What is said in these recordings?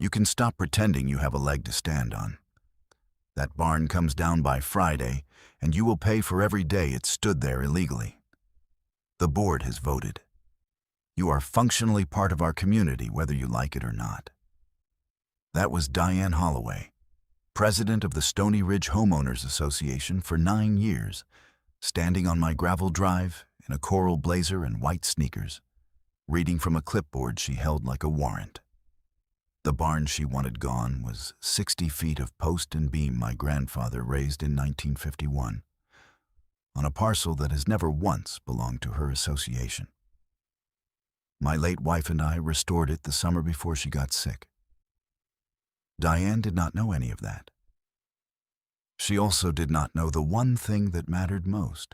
You can stop pretending you have a leg to stand on. That barn comes down by Friday, and you will pay for every day it stood there illegally. The board has voted. You are functionally part of our community, whether you like it or not. That was Diane Holloway, president of the Stony Ridge Homeowners Association for 9 years, standing on my gravel drive in a coral blazer and white sneakers, reading from a clipboard she held like a warrant. The barn she wanted gone was 60 feet of post and beam my grandfather raised in 1951, on a parcel that has never once belonged to her association. My late wife and I restored it the summer before she got sick. Diane did not know any of that. She also did not know the one thing that mattered most,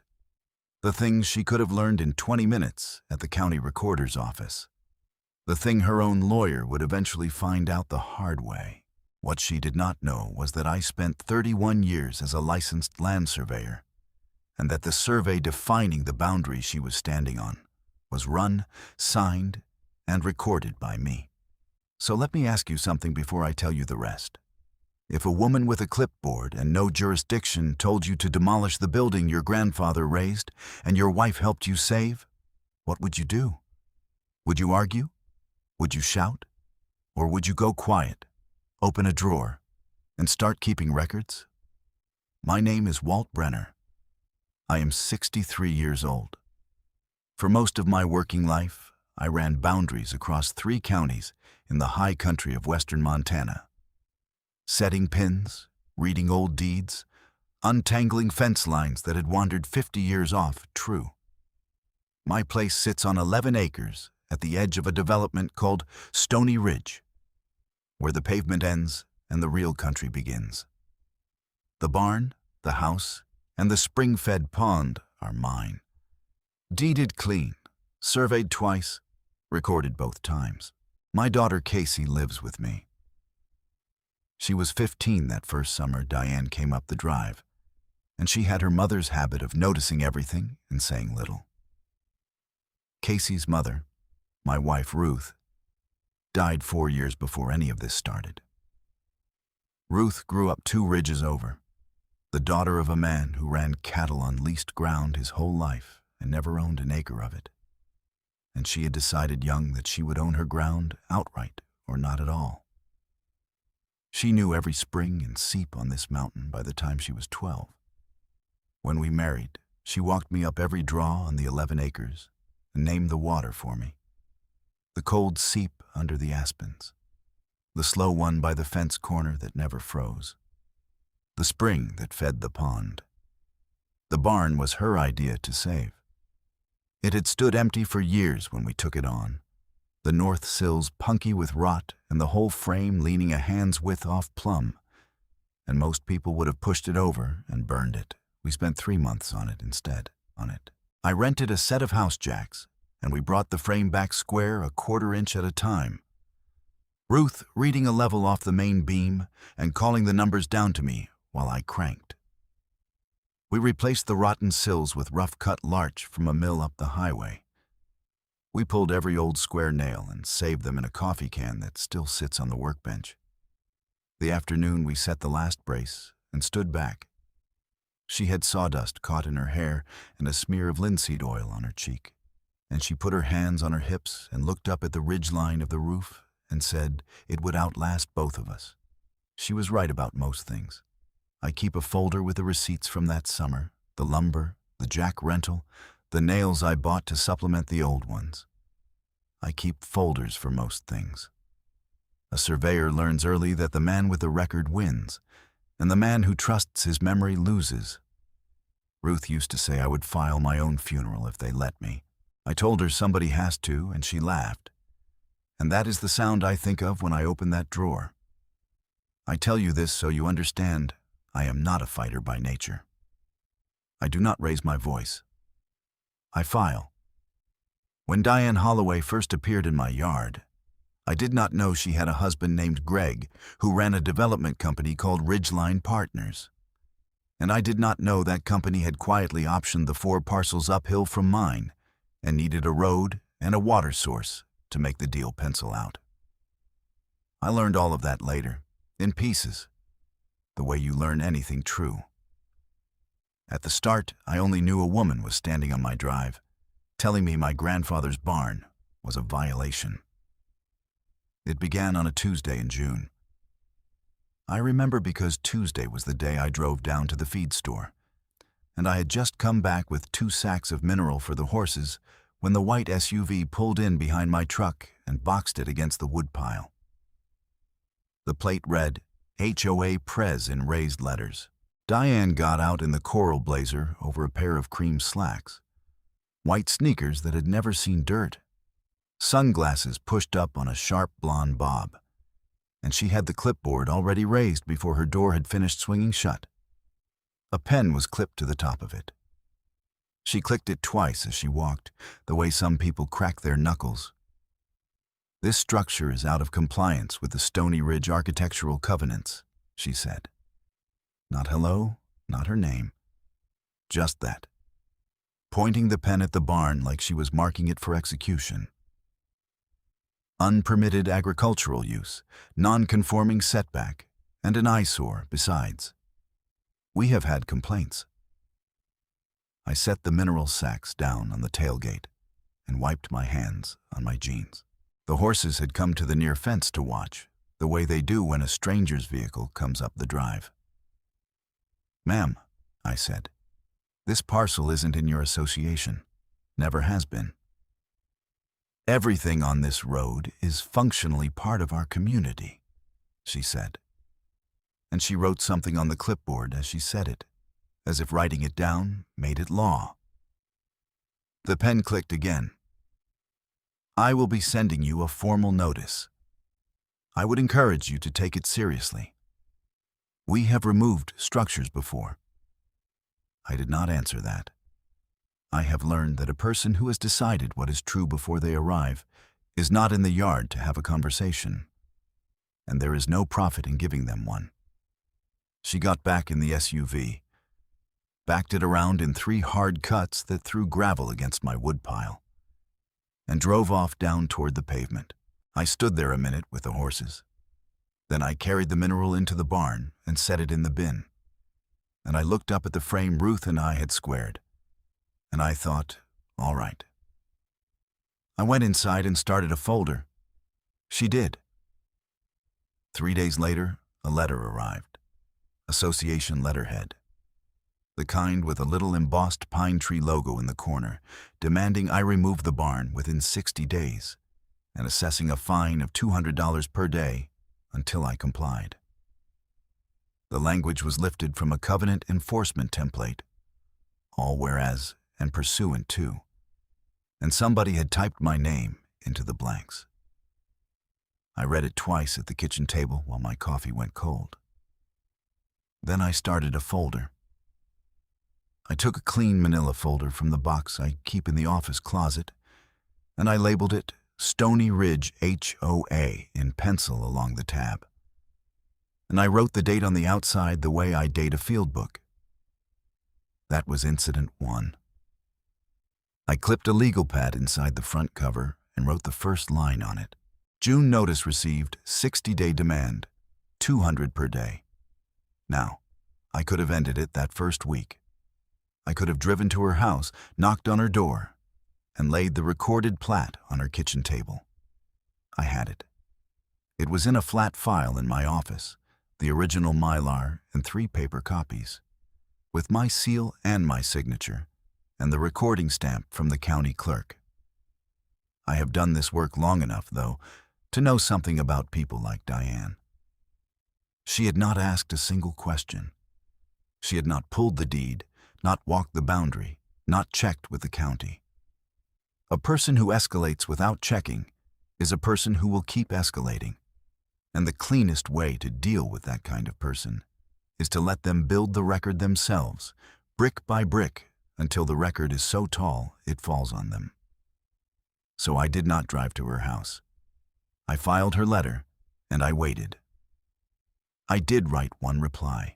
the things she could have learned in 20 minutes at the county recorder's office. The thing her own lawyer would eventually find out the hard way. What she did not know was that I spent 31 years as a licensed land surveyor, and that the survey defining the boundary she was standing on was run, signed, and recorded by me. So let me ask you something before I tell you the rest. If a woman with a clipboard and no jurisdiction told you to demolish the building your grandfather raised and your wife helped you save, what would you do? Would you argue? Would you shout? Or would you go quiet, open a drawer, and start keeping records? My name is Walt Brenner. I am 63 years old. For most of my working life, I ran boundaries across 3 counties in the high country of western Montana. Setting pins, reading old deeds, untangling fence lines that had wandered 50 years off true. My place sits on 11 acres at the edge of a development called Stony Ridge, where the pavement ends and the real country begins. The barn, the house, and the spring-fed pond are mine. Deeded clean, surveyed twice, recorded both times. My daughter Casey lives with me. She was 15 that first summer Diane came up the drive, and she had her mother's habit of noticing everything and saying little. Casey's mother, my wife Ruth, died 4 years before any of this started. Ruth grew up 2 ridges over, the daughter of a man who ran cattle on leased ground his whole life and never owned an acre of it. And she had decided young that she would own her ground outright or not at all. She knew every spring and seep on this mountain by the time she was 12. When we married, she walked me up every draw on the 11 acres and named the water for me. The cold seep under the aspens, the slow one by the fence corner that never froze, the spring that fed the pond. The barn was her idea to save. It had stood empty for years when we took it on, the north sills punky with rot and the whole frame leaning a hand's width off plumb, and most people would have pushed it over and burned it. We spent 3 months on it instead. I rented a set of house jacks, and we brought the frame back square a 1/4 inch at a time. Ruth reading a level off the main beam and calling the numbers down to me while I cranked. We replaced the rotten sills with rough-cut larch from a mill up the highway. We pulled every old square nail and saved them in a coffee can that still sits on the workbench. The afternoon we set the last brace and stood back. She had sawdust caught in her hair and a smear of linseed oil on her cheek, and she put her hands on her hips and looked up at the ridgeline of the roof and said it would outlast both of us. She was right about most things. I keep a folder with the receipts from that summer, the lumber, the jack rental, the nails I bought to supplement the old ones. I keep folders for most things. A surveyor learns early that the man with the record wins, and the man who trusts his memory loses. Ruth used to say I would file my own funeral if they let me. I told her somebody has to, and she laughed. And that is the sound I think of when I open that drawer. I tell you this so you understand I am not a fighter by nature. I do not raise my voice. I file. When Diane Holloway first appeared in my yard, I did not know she had a husband named Greg who ran a development company called Ridgeline Partners. And I did not know that company had quietly optioned the 4 parcels uphill from mine and needed a road and a water source to make the deal pencil out. I learned all of that later, in pieces, the way you learn anything true. At the start, I only knew a woman was standing on my drive, telling me my grandfather's barn was a violation. It began on a Tuesday in June. I remember because Tuesday was the day I drove down to the feed store, and I had just come back with 2 sacks of mineral for the horses when the white SUV pulled in behind my truck and boxed it against the woodpile. The plate read, HOA Prez in raised letters. Diane got out in the coral blazer over a pair of cream slacks, white sneakers that had never seen dirt, sunglasses pushed up on a sharp blonde bob, and she had the clipboard already raised before her door had finished swinging shut. A pen was clipped to the top of it. She clicked it twice as she walked, the way some people crack their knuckles. This structure is out of compliance with the Stony Ridge architectural covenants, she said. Not hello, not her name. Just that. Pointing the pen at the barn like she was marking it for execution. Unpermitted agricultural use, non-conforming setback, and an eyesore besides. We have had complaints. I set the mineral sacks down on the tailgate and wiped my hands on my jeans. The horses had come to the near fence to watch, the way they do when a stranger's vehicle comes up the drive. Ma'am, I said, this parcel isn't in your association. Never has been. Everything on this road is functionally part of our community, she said. And she wrote something on the clipboard as she said it, as if writing it down made it law. The pen clicked again. I will be sending you a formal notice. I would encourage you to take it seriously. We have removed structures before. I did not answer that. I have learned that a person who has decided what is true before they arrive is not in the yard to have a conversation, and there is no profit in giving them one. She got back in the SUV, backed it around in 3 hard cuts that threw gravel against my woodpile, and drove off down toward the pavement. I stood there a minute with the horses. Then I carried the mineral into the barn and set it in the bin. And I looked up at the frame Ruth and I had squared. And I thought, all right. I went inside and started a folder. She did. 3 days later, a letter arrived. Association letterhead. The kind with a little embossed pine tree logo in the corner, demanding I remove the barn within 60 days and assessing a fine of $200 per day until I complied. The language was lifted from a covenant enforcement template, all whereas and pursuant to, and somebody had typed my name into the blanks. I read it twice at the kitchen table while my coffee went cold. Then I started a folder. I took a clean manila folder from the box I keep in the office closet, and I labeled it Stony Ridge HOA in pencil along the tab. And I wrote the date on the outside the way I date a field book. That was Incident 1. I clipped a legal pad inside the front cover and wrote the first line on it. June notice received, 60-day demand, $200 per day. Now, I could have ended it that first week. I could have driven to her house, knocked on her door, and laid the recorded plat on her kitchen table. I had it. It was in a flat file in my office, the original Mylar and 3 paper copies, with my seal and my signature, and the recording stamp from the county clerk. I have done this work long enough, though, to know something about people like Diane. She had not asked a single question. She had not pulled the deed, not walked the boundary, not checked with the county. A person who escalates without checking is a person who will keep escalating. And the cleanest way to deal with that kind of person is to let them build the record themselves, brick by brick, until the record is so tall it falls on them. So I did not drive to her house. I filed her letter, and I waited. I did write one reply.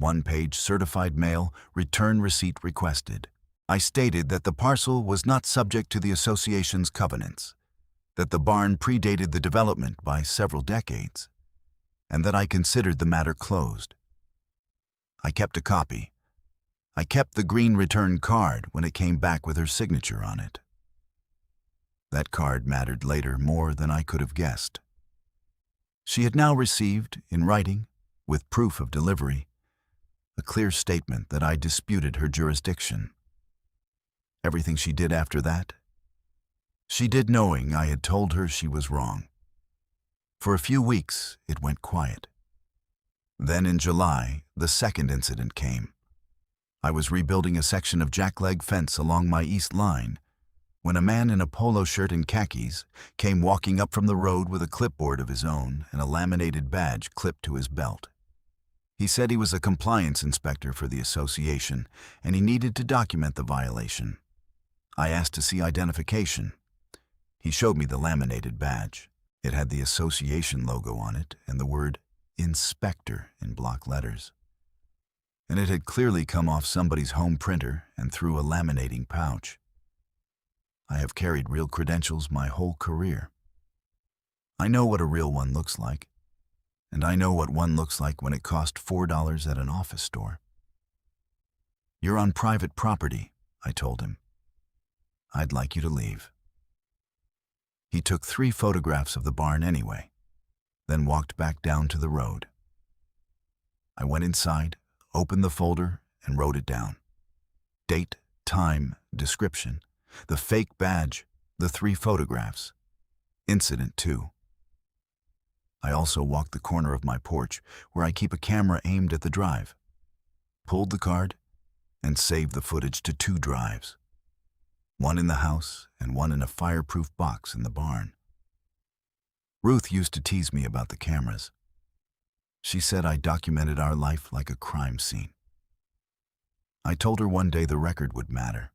1-page certified mail, return receipt requested. I stated that the parcel was not subject to the association's covenants, that the barn predated the development by several decades, and that I considered the matter closed. I kept a copy. I kept the green return card when it came back with her signature on it. That card mattered later more than I could have guessed. She had now received, in writing, with proof of delivery, a clear statement that I disputed her jurisdiction. Everything she did after that, she did knowing I had told her she was wrong. For a few weeks, it went quiet. Then in July, the second incident came. I was rebuilding a section of jackleg fence along my east line when a man in a polo shirt and khakis came walking up from the road with a clipboard of his own and a laminated badge clipped to his belt. He said he was a compliance inspector for the association and he needed to document the violation. I asked to see identification. He showed me the laminated badge. It had the association logo on it and the word inspector in block letters. And it had clearly come off somebody's home printer and through a laminating pouch. I have carried real credentials my whole career. I know what a real one looks like, and I know what one looks like when it cost $4 at an office store. You're on private property, I told him. I'd like you to leave. He took 3 photographs of the barn anyway, then walked back down to the road. I went inside, opened the folder, and wrote it down. Date, time, description, the fake badge, the 3 photographs. Incident 2. I also walked the corner of my porch where I keep a camera aimed at the drive, pulled the card, and saved the footage to 2 drives. One in the house and one in a fireproof box in the barn. Ruth used to tease me about the cameras. She said I documented our life like a crime scene. I told her one day the record would matter.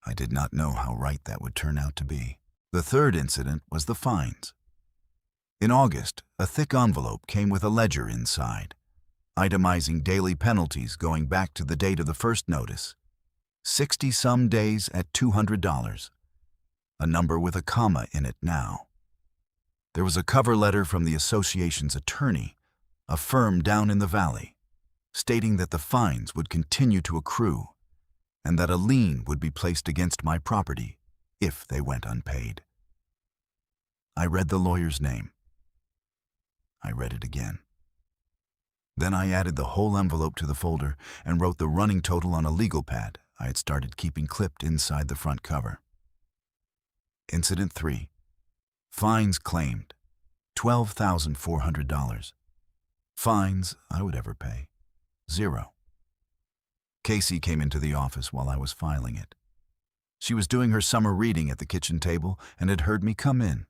I did not know how right that would turn out to be. The third incident was the fines. In August, a thick envelope came with a ledger inside, itemizing daily penalties going back to the date of the first notice. 60-some days at $200, a number with a comma in it now. There was a cover letter from the association's attorney, a firm down in the valley, stating that the fines would continue to accrue and that a lien would be placed against my property if they went unpaid. I read the lawyer's name. I read it again. Then I added the whole envelope to the folder and wrote the running total on a legal pad I had started keeping clipped inside the front cover. Incident 3. Fines claimed, $12,400. Fines I would ever pay, 0. Casey came into the office while I was filing it. She was doing her summer reading at the kitchen table and had heard me come in.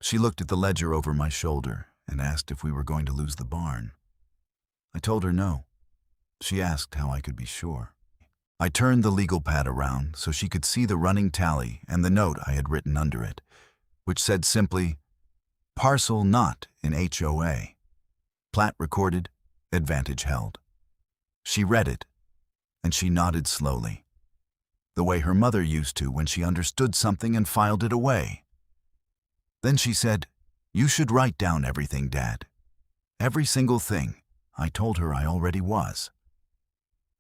She looked at the ledger over my shoulder and asked if we were going to lose the barn. I told her no. She asked how I could be sure. I turned the legal pad around so she could see the running tally and the note I had written under it, which said simply, parcel not in HOA. Plat recorded, advantage held. She read it, and she nodded slowly, the way her mother used to when she understood something and filed it away. Then she said, you should write down everything, Dad. Every single thing. I told her I already was.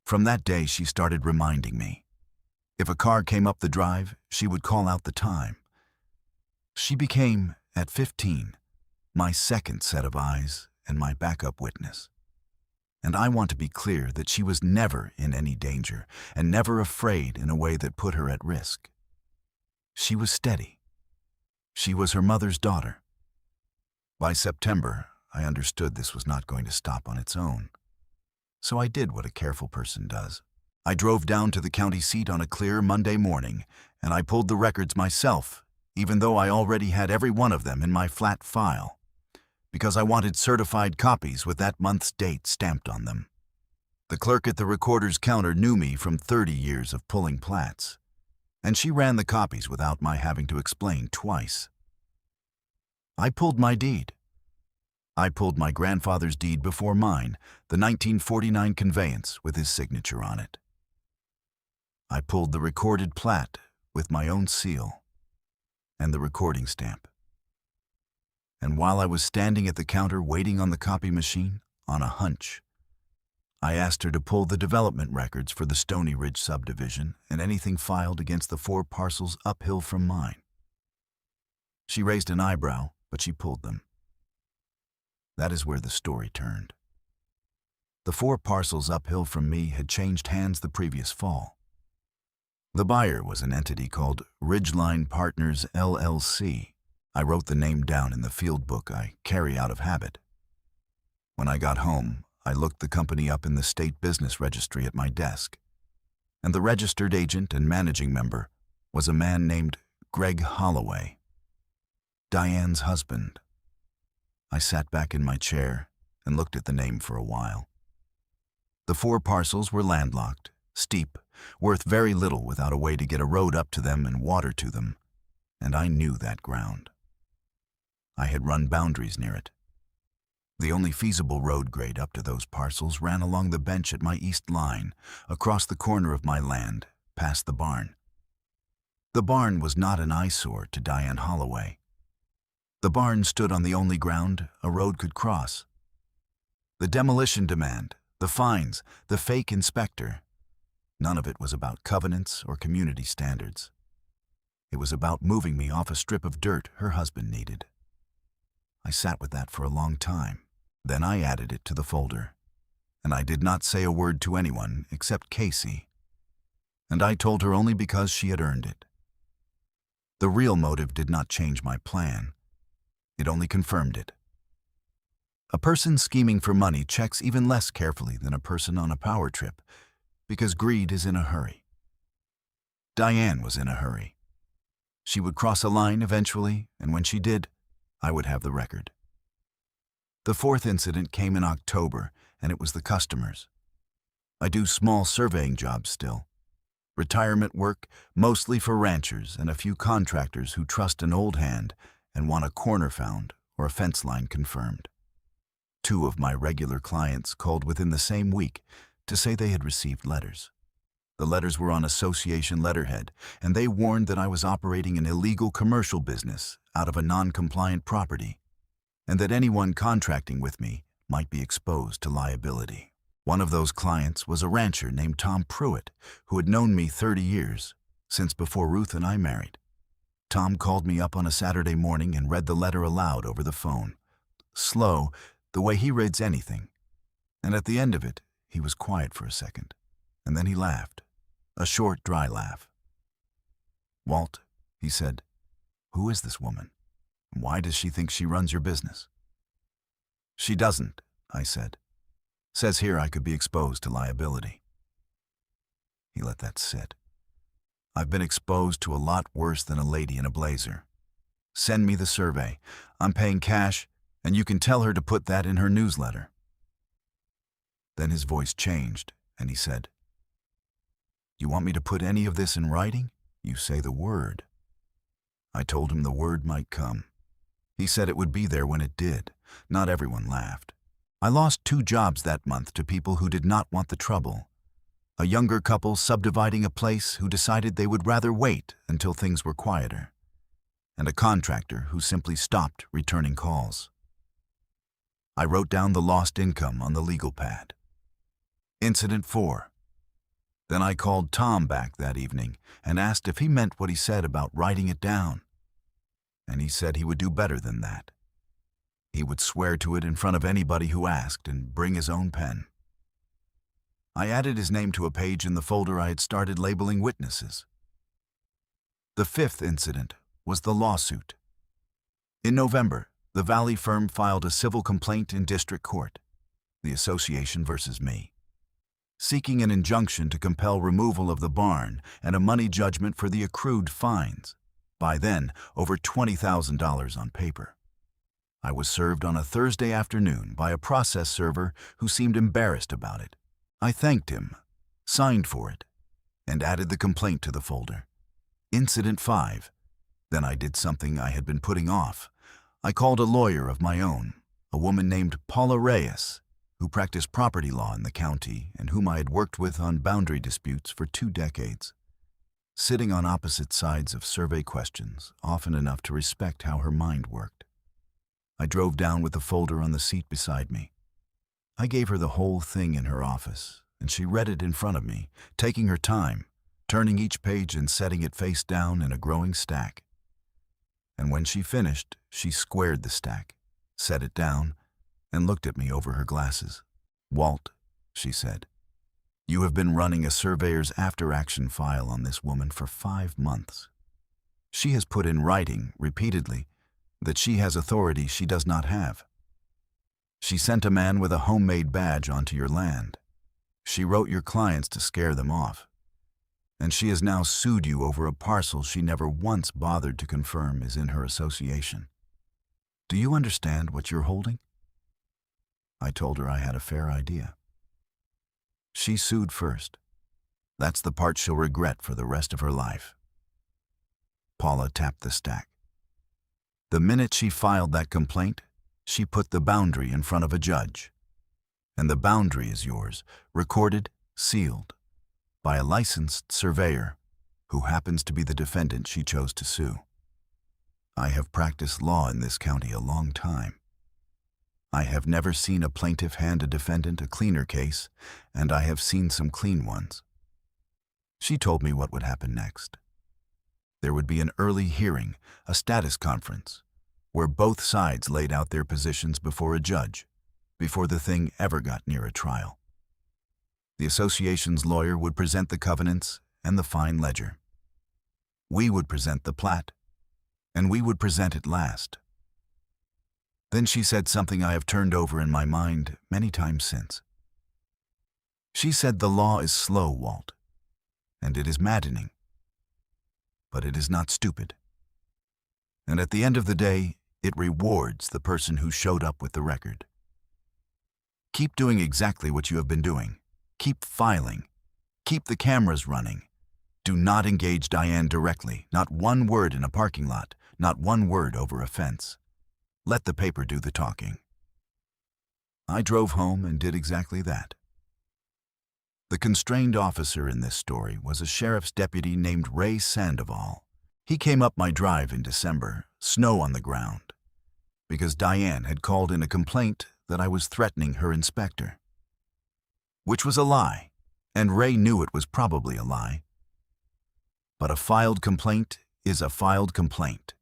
From that day, she started reminding me. If a car came up the drive, she would call out the time. She became, at 15, my second set of eyes and my backup witness. And I want to be clear that she was never in any danger and never afraid in a way that put her at risk. She was steady. She was her mother's daughter. By September, I understood this was not going to stop on its own. So I did what a careful person does. I drove down to the county seat on a clear Monday morning, and I pulled the records myself, even though I already had every one of them in my flat file, because I wanted certified copies with that month's date stamped on them. The clerk at the recorder's counter knew me from 30 years of pulling plats, and she ran the copies without my having to explain twice. I pulled my deed. I pulled my grandfather's deed before mine, the 1949 conveyance with his signature on it. I pulled the recorded plat with my own seal. and the recording stamp. And while I was standing at the counter waiting on the copy machine, on a hunch, I asked her to pull the development records for the Stony Ridge subdivision and anything filed against the 4 parcels uphill from mine. She raised an eyebrow, but she pulled them. That is where the story turned. The 4 parcels uphill from me had changed hands the previous fall. The buyer was an entity called Ridgeline Partners, LLC. I wrote the name down in the field book I carry out of habit. When I got home, I looked the company up in the state business registry at my desk, and the registered agent and managing member was a man named Greg Holloway, Diane's husband. I sat back in my chair and looked at the name for a while. The 4 parcels were landlocked, steep, worth very little without a way to get a road up to them and water to them, and I knew that ground. I had run boundaries near it. The only feasible road grade up to those parcels ran along the bench at my east line, across the corner of my land, past the barn. The barn was not an eyesore to Diane Holloway. The barn stood on the only ground a road could cross. The demolition demand, the fines, the fake inspector, none of it was about covenants or community standards. It was about moving me off a strip of dirt her husband needed. I sat with that for a long time. Then I added it to the folder, and I did not say a word to anyone except Casey, and I told her only because she had earned it. The real motive did not change my plan. It only confirmed it. A person scheming for money checks even less carefully than a person on a power trip, because greed is in a hurry. Diane was in a hurry. She would cross a line eventually, and when she did, I would have the record. The 4th incident came in October, and it was the customers. I do small surveying jobs still. Retirement work, mostly for ranchers and a few contractors who trust an old hand and want a corner found or a fence line confirmed. 2 of my regular clients called within the same week to say they had received letters. The letters were on association letterhead, and they warned that I was operating an illegal commercial business out of a non-compliant property, and that anyone contracting with me might be exposed to liability. One of those clients was a rancher named Tom Pruitt, who had known me 30 years, since before Ruth and I married. Tom called me up on a Saturday morning and read the letter aloud over the phone, slow, the way he reads anything. And at the end of it, he was quiet for a second, and then he laughed, a short, dry laugh. "Walt," he said, "who is this woman? Why does she think she runs your business?" "She doesn't," I said. "Says here I could be exposed to liability." He let that sit. "I've been exposed to a lot worse than a lady in a blazer. Send me the survey. I'm paying cash, and you can tell her to put that in her newsletter." Then his voice changed, and he said, "You want me to put any of this in writing? You say the word." I told him the word might come. He said it would be there when it did. Not everyone laughed. I lost 2 jobs that month to people who did not want the trouble. A younger couple subdividing a place who decided they would rather wait until things were quieter, and a contractor who simply stopped returning calls. I wrote down the lost income on the legal pad. Incident 4. Then I called Tom back that evening and asked if he meant what he said about writing it down. And he said he would do better than that. He would swear to it in front of anybody who asked and bring his own pen. I added his name to a page in the folder I had started labeling witnesses. The 5th incident was the lawsuit. In November, the Valley firm filed a civil complaint in district court, the association versus me, seeking an injunction to compel removal of the barn and a money judgment for the accrued fines, by then over $20,000 on paper. I was served on a Thursday afternoon by a process server who seemed embarrassed about it. I thanked him, signed for it, and added the complaint to the folder. Incident 5. Then I did something I had been putting off. I called a lawyer of my own, a woman named Paula Reyes, who practiced property law in the county and whom I had worked with on boundary disputes for 2 decades. sitting on opposite sides of survey questions, often enough to respect how her mind worked. I drove down with the folder on the seat beside me. I gave her the whole thing in her office, and she read it in front of me, taking her time, turning each page and setting it face down in a growing stack. And when she finished, she squared the stack, set it down, and looked at me over her glasses. "Walt," she said, "you have been running a surveyor's after-action file on this woman for 5 months. She has put in writing, repeatedly, that she has authority she does not have. She sent a man with a homemade badge onto your land. She wrote your clients to scare them off. And she has now sued you over a parcel she never once bothered to confirm is in her association. Do you understand what you're holding?" I told her I had a fair idea. She sued first. That's the part she'll regret for the rest of her life. Paula tapped the stack. The minute she filed that complaint, she put the boundary in front of a judge. And the boundary is yours, recorded, sealed, by a licensed surveyor who happens to be the defendant she chose to sue. I have practiced law in this county a long time. I have never seen a plaintiff hand a defendant a cleaner case, and I have seen some clean ones. She told me what would happen next. There would be an early hearing, a status conference, where both sides laid out their positions before a judge, before the thing ever got near a trial. The association's lawyer would present the covenants and the fine ledger. We would present the plat, and we would present it last. Then she said something I have turned over in my mind many times since. She said the law is slow, Walt, and it is maddening, but it is not stupid. And at the end of the day, it rewards the person who showed up with the record. Keep doing exactly what you have been doing. Keep filing. Keep the cameras running. Do not engage Diane directly, not one word in a parking lot, not one word over a fence. Let the paper do the talking. I drove home and did exactly that. The constrained officer in this story was a sheriff's deputy named Ray Sandoval. He came up my drive in December, snow on the ground, because Diane had called in a complaint that I was threatening her inspector. Which was a lie, and Ray knew it was probably a lie. But a filed complaint is a filed complaint,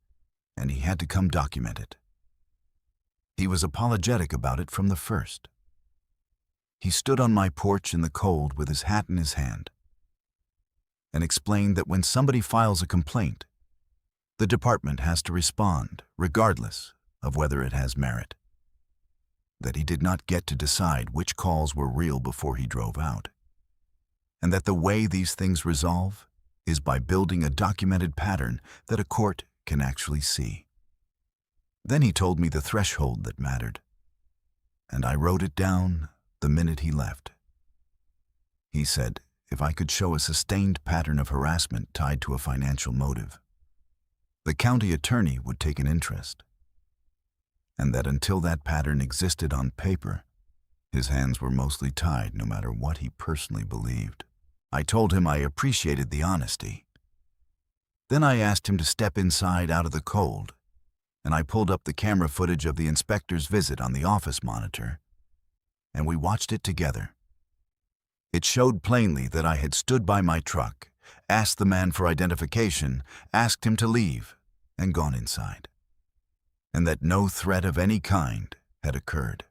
and he had to come document it. He was apologetic about it from the first. He stood on my porch in the cold with his hat in his hand and explained that when somebody files a complaint, the department has to respond regardless of whether it has merit. That he did not get to decide which calls were real before he drove out, and that the way these things resolve is by building a documented pattern that a court can actually see. Then he told me the threshold that mattered, and I wrote it down the minute he left. He said if I could show a sustained pattern of harassment tied to a financial motive, the county attorney would take an interest, and that until that pattern existed on paper, his hands were mostly tied no matter what he personally believed. I told him I appreciated the honesty. Then I asked him to step inside out of the cold, and I pulled up the camera footage of the inspector's visit on the office monitor, and we watched it together. It showed plainly that I had stood by my truck, asked the man for identification, asked him to leave, and gone inside, and that no threat of any kind had occurred.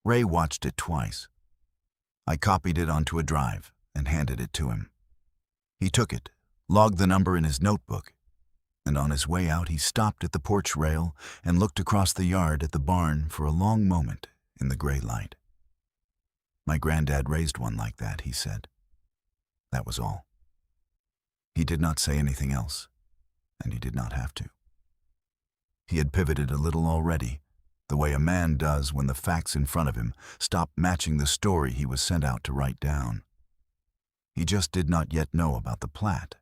Ray watched it twice. I copied it onto a drive and handed it to him. He took it, logged the number in his notebook, and on his way out he stopped at the porch rail and looked across the yard at the barn for a long moment in the gray light. My granddad raised one like that, he said. That was all. He did not say anything else, and he did not have to. He had pivoted a little already, the way a man does when the facts in front of him stop matching the story he was sent out to write down. He just did not yet know about the plat.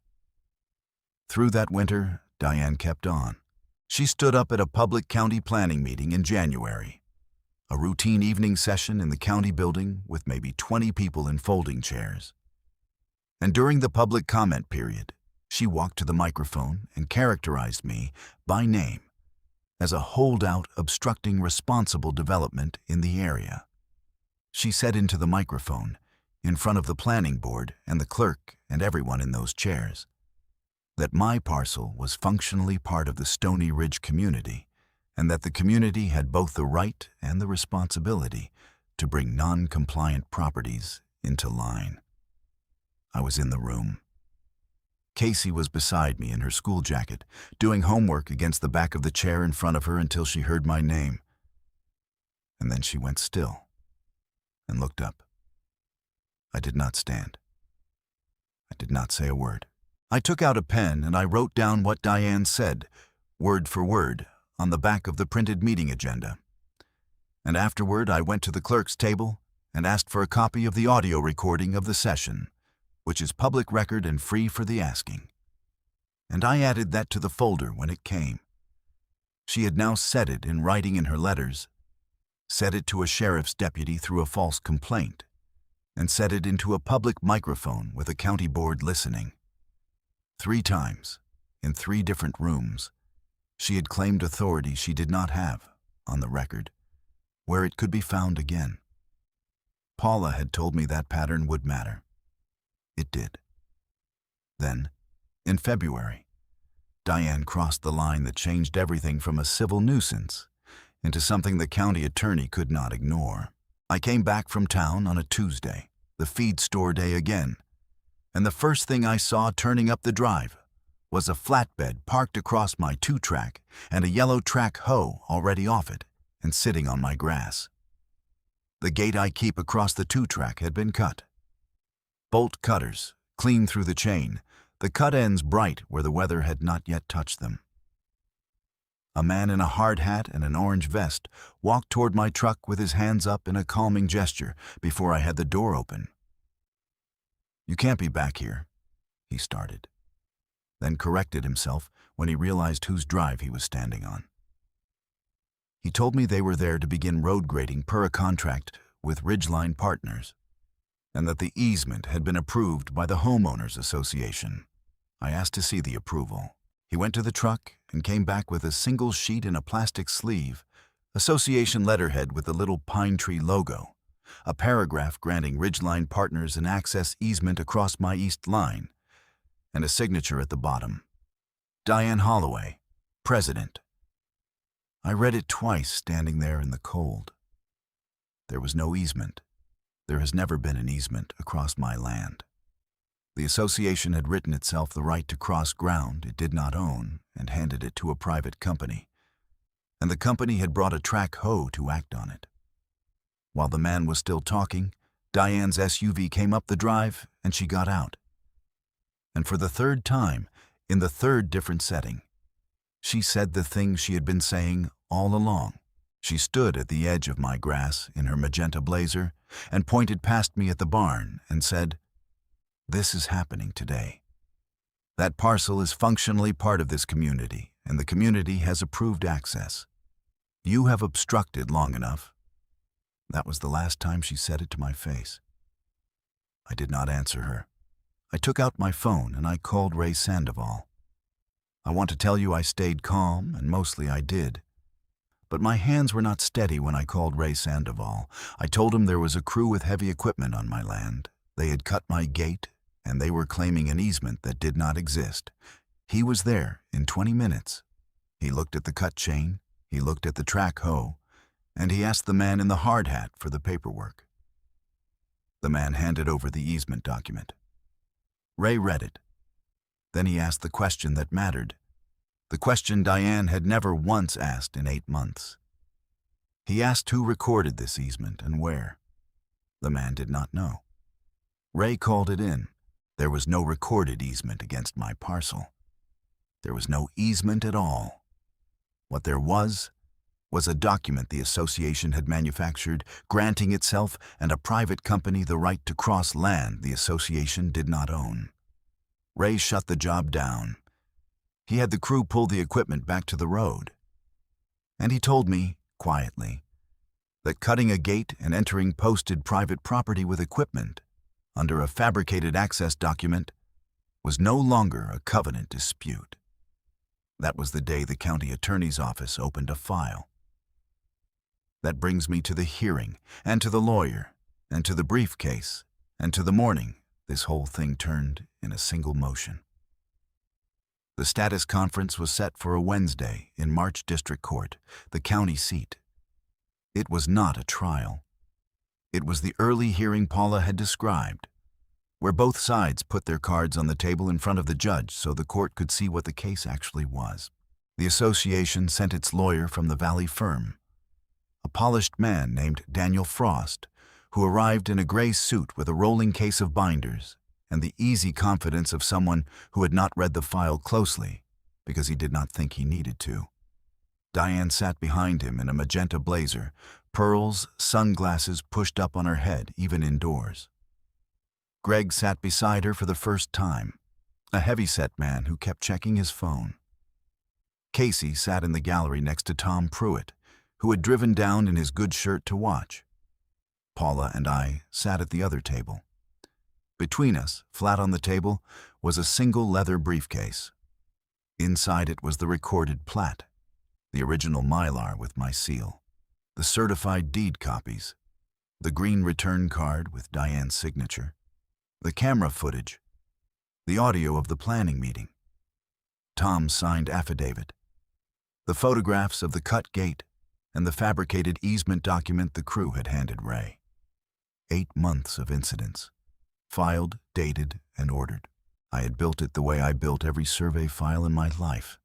Through that winter, Diane kept on. She stood up at a public county planning meeting in January, a routine evening session in the county building with maybe 20 people in folding chairs. And during the public comment period, She walked to the microphone and characterized me by name as a holdout obstructing responsible development in the area. She said into the microphone, in front of the planning board and the clerk and everyone in those chairs, that my parcel was functionally part of the Stony Ridge community, and that the community had both the right and the responsibility to bring non-compliant properties into line. I was in the room. Casey was beside me in her school jacket, doing homework against the back of the chair in front of her until she heard my name. And then she went still and looked up. I did not stand. I did not say a word. I took out a pen and I wrote down what Diane said, word for word, on the back of the printed meeting agenda. And afterward I went to the clerk's table and asked for a copy of the audio recording of the session, which is public record and free for the asking. And I added that to the folder when it came. She had now said it in writing in her letters, said it to a sheriff's deputy through a false complaint, and said it into a public microphone with a county board listening. 3 times, in 3 different rooms, she had claimed authority she did not have, on the record, where it could be found again. Paula had told me that pattern would matter. It did. Then, in February, Diane crossed the line that changed everything from a civil nuisance into something the county attorney could not ignore. I came back from town on a Tuesday, the feed store day again, and the first thing I saw turning up the drive was a flatbed parked across my 2-track and a yellow track hoe already off it and sitting on my grass. The gate I keep across the 2-track had been cut. Bolt cutters, clean through the chain, the cut ends bright where the weather had not yet touched them. A man in a hard hat and an orange vest walked toward my truck with his hands up in a calming gesture before I had the door open. "You can't be back here," he started, then corrected himself when he realized whose drive he was standing on. He told me they were there to begin road grading per a contract with Ridgeline Partners, and that the easement had been approved by the Homeowners Association. I asked to see the approval. He went to the truck and came back with a single sheet in a plastic sleeve, association letterhead with the little pine tree logo, a paragraph granting Ridgeline Partners an access easement across my east line, and a signature at the bottom. Diane Holloway, President. I read it twice standing there in the cold. There was no easement. There has never been an easement across my land. The association had written itself the right to cross ground it did not own and handed it to a private company, and the company had brought a track hoe to act on it. While the man was still talking, Diane's SUV came up the drive and she got out. And for the 3rd time, in the 3rd different setting, she said the thing she had been saying all along. She stood at the edge of my grass in her magenta blazer and pointed past me at the barn and said, "This is happening today. That parcel is functionally part of this community, and the community has approved access. You have obstructed long enough." That was the last time she said it to my face. I did not answer her. I took out my phone and I called Ray Sandoval. I want to tell you I stayed calm, and mostly I did. But my hands were not steady when I called Ray Sandoval. I told him there was a crew with heavy equipment on my land. They had cut my gate, and they were claiming an easement that did not exist. He was there in 20 minutes. He looked at the cut chain, he looked at the track hoe, and he asked the man in the hard hat for the paperwork. The man handed over the easement document. Ray read it. Then he asked the question that mattered, the question Diane had never once asked in 8 months. He asked who recorded this easement and where. The man did not know. Ray called it in. There was no recorded easement against my parcel. There was no easement at all. What there was a document the association had manufactured, granting itself and a private company the right to cross land the association did not own. Ray shut the job down. He had the crew pull the equipment back to the road. And he told me, quietly, that cutting a gate and entering posted private property with equipment under a fabricated access document was no longer a covenant dispute. That was the day the county attorney's office opened a file. That brings me to the hearing, and to the lawyer, and to the briefcase, and to the morning this whole thing turned in a single motion. The status conference was set for a Wednesday in March District Court, the county seat. It was not a trial. It was the early hearing Paula had described, where both sides put their cards on the table in front of the judge so the court could see what the case actually was. The association sent its lawyer from the Valley firm, a polished man named Daniel Frost, who arrived in a gray suit with a rolling case of binders and the easy confidence of someone who had not read the file closely because he did not think he needed to. Diane sat behind him in a magenta blazer, pearls, sunglasses pushed up on her head, even indoors. Greg sat beside her for the first time, a heavy-set man who kept checking his phone. Casey sat in the gallery next to Tom Pruitt, who had driven down in his good shirt to watch. Paula and I sat at the other table. Between us, flat on the table, was a single leather briefcase. Inside it was the recorded plat, the original Mylar with my seal, the certified deed copies, the green return card with Diane's signature, the camera footage, the audio of the planning meeting, Tom's signed affidavit, the photographs of the cut gate, and the fabricated easement document the crew had handed Ray. 8 months of incidents, filed, dated, and ordered. I had built it the way I built every survey file in my life,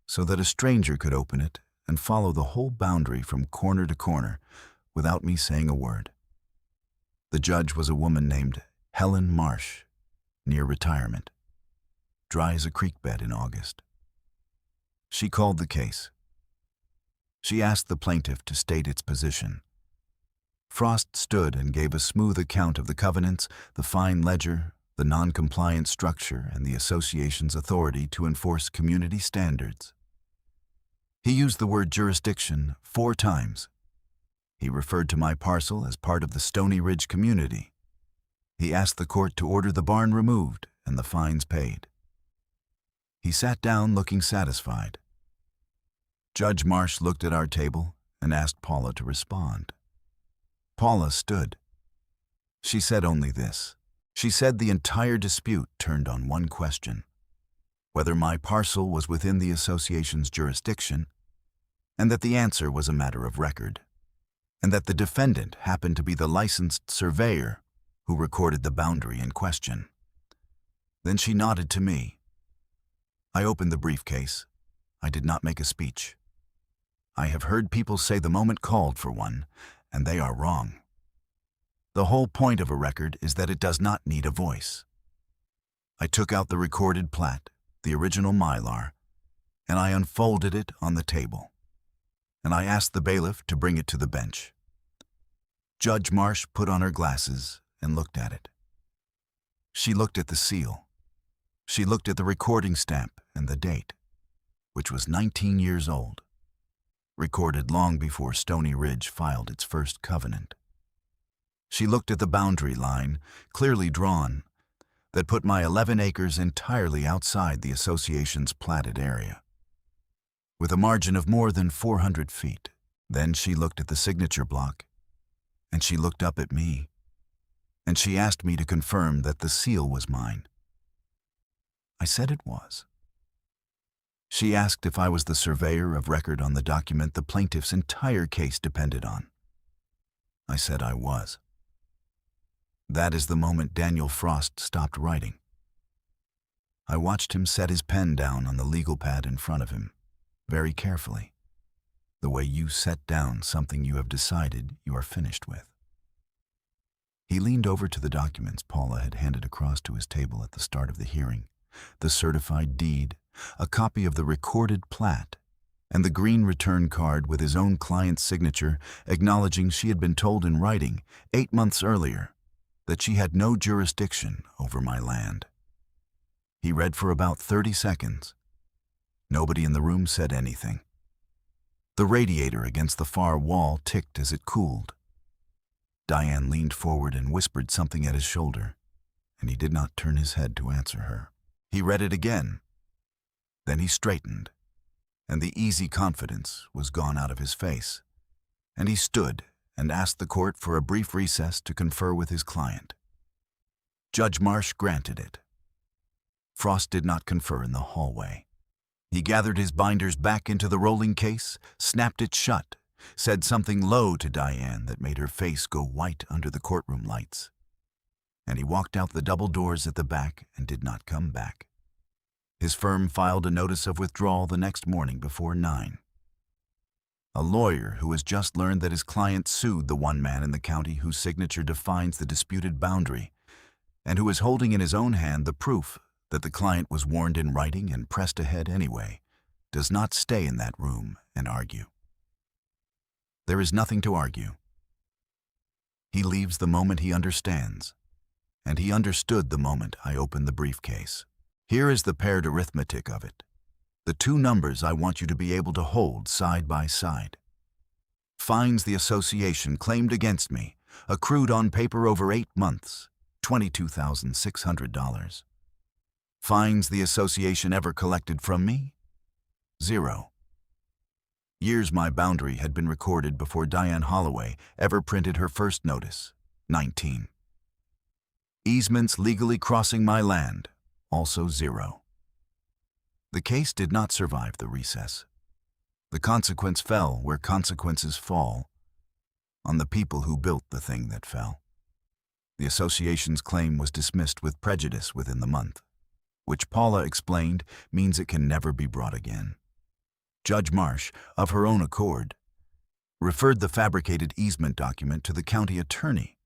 so that a stranger could open it and follow the whole boundary from corner to corner without me saying a word. The judge was a woman named Helen Marsh, near retirement, dry as a creek bed in August. She called the case. She asked the plaintiff to state its position. Frost stood and gave a smooth account of the covenants, the fine ledger, the non-compliant structure, and the association's authority to enforce community standards. He used the word jurisdiction 4 times. He referred to my parcel as part of the Stony Ridge community. He asked the court to order the barn removed and the fines paid. He sat down looking satisfied. Judge Marsh looked at our table and asked Paula to respond. Paula stood. She said only this. She said the entire dispute turned on one question: whether my parcel was within the association's jurisdiction, and that the answer was a matter of record, and that the defendant happened to be the licensed surveyor who recorded the boundary in question. Then she nodded to me. I opened the briefcase. I did not make a speech. I have heard people say the moment called for one, and they are wrong. The whole point of a record is that it does not need a voice. I took out the recorded plat, the original Mylar, and I unfolded it on the table, and I asked the bailiff to bring it to the bench. Judge Marsh put on her glasses and looked at it. She looked at the seal. She looked at the recording stamp and the date, which was 19 years old, recorded long before Stony Ridge filed its first covenant. She looked at the boundary line, clearly drawn, that put my 11 acres entirely outside the association's platted area, with a margin of more than 400 feet. Then she looked at the signature block, and she looked up at me, and she asked me to confirm that the seal was mine. I said it was. She asked if I was the surveyor of record on the document the plaintiff's entire case depended on. I said I was. That is the moment Daniel Frost stopped writing. I watched him set his pen down on the legal pad in front of him, very carefully, the way you set down something you have decided you are finished with. He leaned over to the documents Paula had handed across to his table at the start of the hearing, the certified deed, a copy of the recorded plat, and the green return card with his own client's signature acknowledging she had been told in writing 8 months earlier that she had no jurisdiction over my land. He read for about 30 seconds. Nobody in the room said anything. The radiator against the far wall ticked as it cooled. Diane leaned forward and whispered something at his shoulder, and he did not turn his head to answer her. He read it again. Then he straightened, and the easy confidence was gone out of his face, and he stood and asked the court for a brief recess to confer with his client. Judge Marsh granted it. Frost did not confer in the hallway. He gathered his binders back into the rolling case, snapped it shut, said something low to Diane that made her face go white under the courtroom lights, and he walked out the double doors at the back and did not come back. His firm filed a notice of withdrawal the next morning before 9. A lawyer who has just learned that his client sued the one man in the county whose signature defines the disputed boundary, and who is holding in his own hand the proof that the client was warned in writing and pressed ahead anyway, does not stay in that room and argue. There is nothing to argue. He leaves the moment he understands, and he understood the moment I opened the briefcase. Here is the paired arithmetic of it. The two numbers I want you to be able to hold side by side. Fines the association claimed against me, accrued on paper over 8 months, $22,600. Fines the association ever collected from me? 0. Years my boundary had been recorded before Diane Holloway ever printed her first notice, 19. Easements legally crossing my land, also 0. The case did not survive the recess. The consequence fell where consequences fall, on the people who built the thing that fell. The association's claim was dismissed with prejudice within the month, which Paula explained means it can never be brought again. Judge Marsh, of her own accord, referred the fabricated easement document to the county attorney,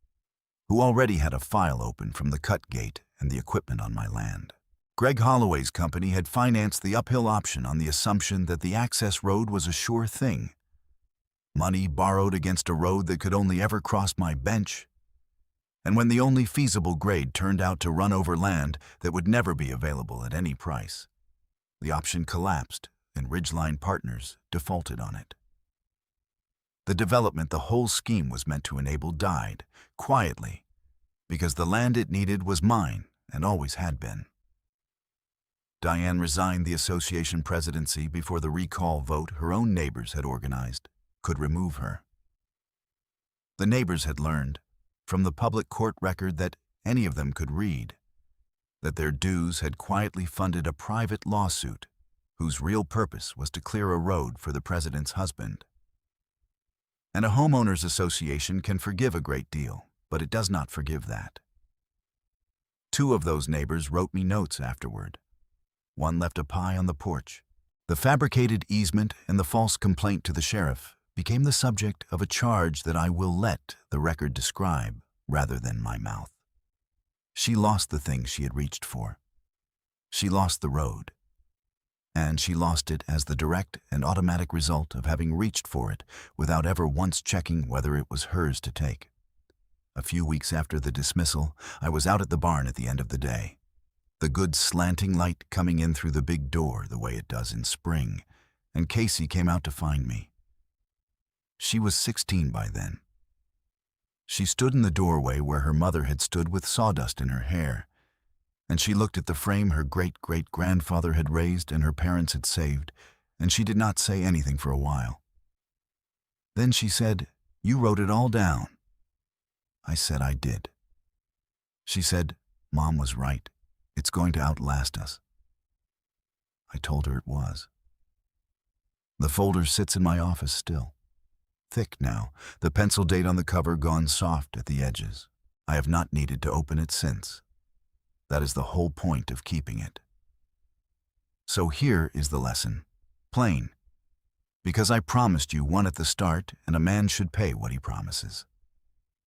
who already had a file open from the cut gate and the equipment on my land. Greg Holloway's company had financed the uphill option on the assumption that the access road was a sure thing. Money borrowed against a road that could only ever cross my bench. And when the only feasible grade turned out to run over land that would never be available at any price, the option collapsed and Ridgeline Partners defaulted on it. The development the whole scheme was meant to enable died, quietly, because the land it needed was mine and always had been. Diane resigned the association presidency before the recall vote her own neighbors had organized could remove her. The neighbors had learned, from the public court record that any of them could read, that their dues had quietly funded a private lawsuit whose real purpose was to clear a road for the president's husband. And a homeowners association can forgive a great deal, but it does not forgive that. 2 of those neighbors wrote me notes afterward. One left a pie on the porch. The fabricated easement and the false complaint to the sheriff became the subject of a charge that I will let the record describe rather than my mouth. She lost the thing she had reached for. She lost the road. And she lost it as the direct and automatic result of having reached for it without ever once checking whether it was hers to take. A few weeks after the dismissal, I was out at the barn at the end of the day. The good slanting light coming in through the big door the way it does in spring, and Casey came out to find me. She was 16 by then. She stood in the doorway where her mother had stood with sawdust in her hair, and she looked at the frame her great-great-grandfather had raised and her parents had saved, and she did not say anything for a while. Then she said, "You wrote it all down." I said I did. She said, "Mom was right. It's going to outlast us." I told her it was. The folder sits in my office still. Thick now, the pencil date on the cover gone soft at the edges. I have not needed to open it since. That is the whole point of keeping it. So here is the lesson. Plain. Because I promised you one at the start, and a man should pay what he promises.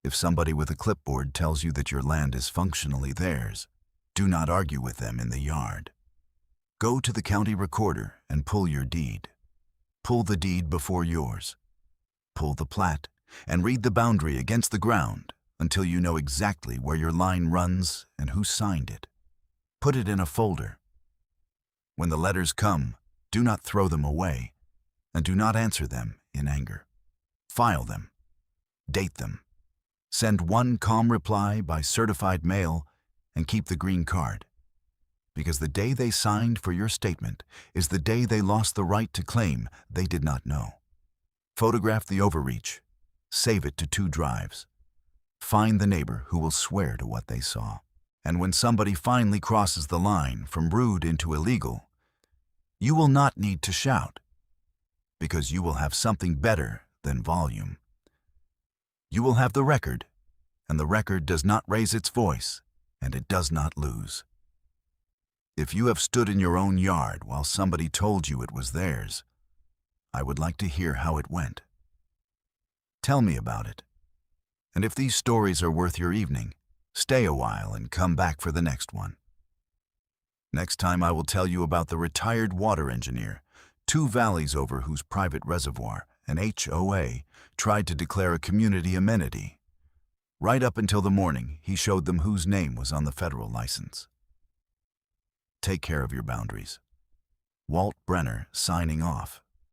If somebody with a clipboard tells you that your land is functionally theirs, do not argue with them in the yard. Go to the county recorder and pull your deed. Pull the deed before yours. Pull the plat and read the boundary against the ground until you know exactly where your line runs and who signed it. Put it in a folder. When the letters come, do not throw them away, and do not answer them in anger. File them. Date them. Send one calm reply by certified mail, and keep the green card. Because the day they signed for your statement is the day they lost the right to claim they did not know. Photograph the overreach. Save it to 2 drives. Find the neighbor who will swear to what they saw. And when somebody finally crosses the line from rude into illegal, you will not need to shout, because you will have something better than volume. You will have the record, and the record does not raise its voice, and it does not lose. If you have stood in your own yard while somebody told you it was theirs, I would like to hear how it went. Tell me about it. And if these stories are worth your evening, stay a while and come back for the next one. Next time I will tell you about the retired water engineer, 2 valleys over whose private reservoir an HOA tried to declare a community amenity. Right up until the morning, he showed them whose name was on the federal license. Take care of your boundaries. Walt Brenner, signing off.